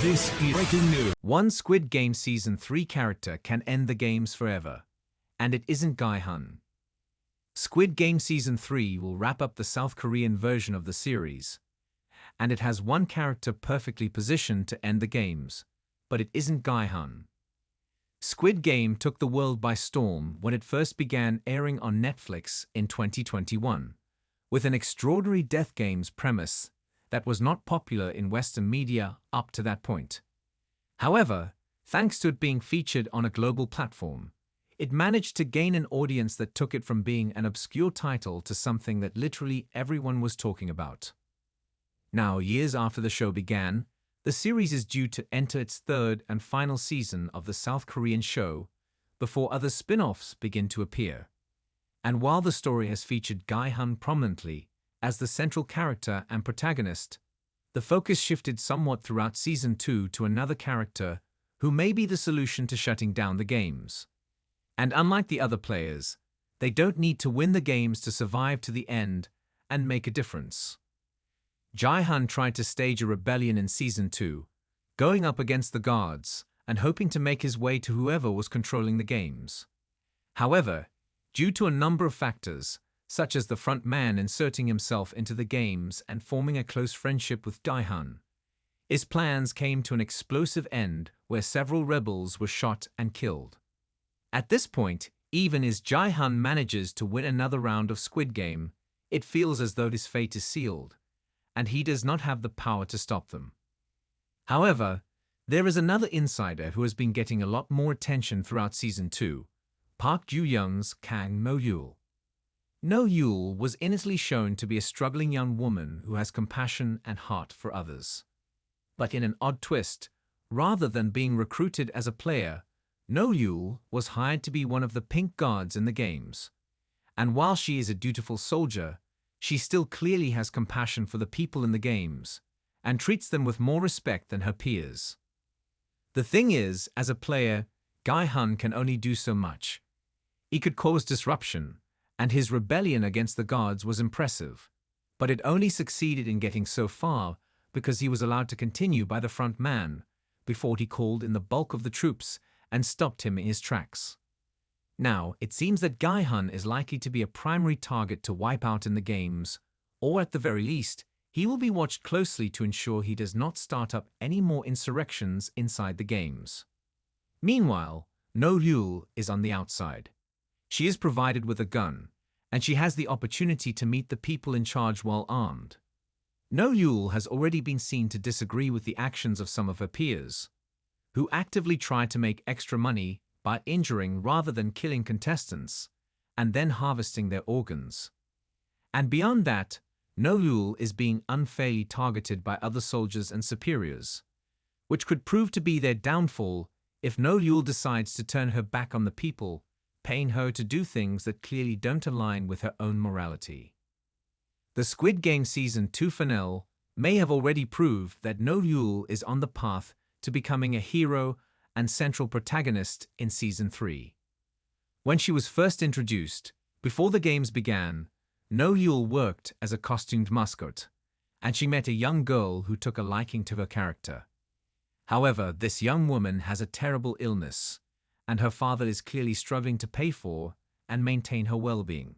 This is breaking news. One Squid Game Season 3 character can end the games forever, and it isn't Gi-hun. Squid Game Season 3 will wrap up the South Korean version of the series, and it has one character perfectly positioned to end the games, but it isn't Gi-hun. Squid Game took the world by storm when it first began airing on Netflix in 2021, with an extraordinary death games premise that was not popular in Western media up to that point. However, thanks to it being featured on a global platform, it managed to gain an audience that took it from being an obscure title to something that literally everyone was talking about. Now, years after the show began, the series is due to enter its third and final season of the South Korean show before other spin-offs begin to appear. And while the story has featured Gi-hun prominently as the central character and protagonist, the focus shifted somewhat throughout Season 2 to another character who may be the solution to shutting down the games. And unlike the other players, they don't need to win the games to survive to the end and make a difference. Gi-hun tried to stage a rebellion in Season 2, going up against the guards and hoping to make his way to whoever was controlling the games. However, due to a number of factors, such as the front man inserting himself into the games and forming a close friendship with Gi-hun, his plans came to an explosive end where several rebels were shot and killed. At this point, even as Gi-hun manages to win another round of Squid Game, it feels as though his fate is sealed, and he does not have the power to stop them. However, there is another insider who has been getting a lot more attention throughout Season 2, Park Ju-young's Kang No-yeol. No-yeol was innocently shown to be a struggling young woman who has compassion and heart for others. But in an odd twist, rather than being recruited as a player, No-yeol was hired to be one of the pink guards in the games. And while she is a dutiful soldier, she still clearly has compassion for the people in the games and treats them with more respect than her peers. The thing is, as a player, Gi-hun can only do so much. He could cause disruption, and his rebellion against the guards was impressive, but it only succeeded in getting so far because he was allowed to continue by the front man before he called in the bulk of the troops and stopped him in his tracks. Now, it seems that Gi-hun is likely to be a primary target to wipe out in the games, or at the very least, he will be watched closely to ensure he does not start up any more insurrections inside the games. Meanwhile, No-yeol is on the outside. She is provided with a gun, and she has the opportunity to meet the people in charge while armed. No-yeol has already been seen to disagree with the actions of some of her peers, who actively try to make extra money by injuring rather than killing contestants, and then harvesting their organs. And beyond that, No-yeol is being unfairly targeted by other soldiers and superiors, which could prove to be their downfall if No-yeol decides to turn her back on the people, paying her to do things that clearly don't align with her own morality. The Squid Game Season 2 finale may have already proved that No-yeol is on the path to becoming a hero and central protagonist in Season 3. When she was first introduced, before the games began, No-yeol worked as a costumed mascot, and she met a young girl who took a liking to her character. However, this young woman has a terrible illness, and her father is clearly struggling to pay for and maintain her well-being.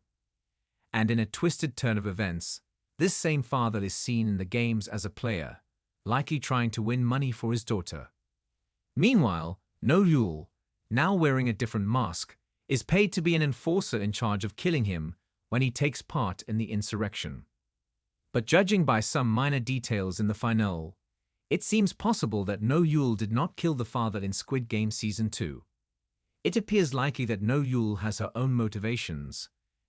And in a twisted turn of events, this same father is seen in the games as a player, likely trying to win money for his daughter. Meanwhile, No-yeol, now wearing a different mask, is paid to be an enforcer in charge of killing him when he takes part in the insurrection. But judging by some minor details in the finale, it seems possible that No-yeol did not kill the father in Squid Game Season 2. It appears likely that No-yeol has her own motivations,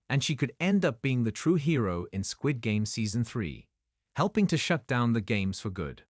and she could end up being the true hero in Squid Game Season 3, helping to shut down the games for good.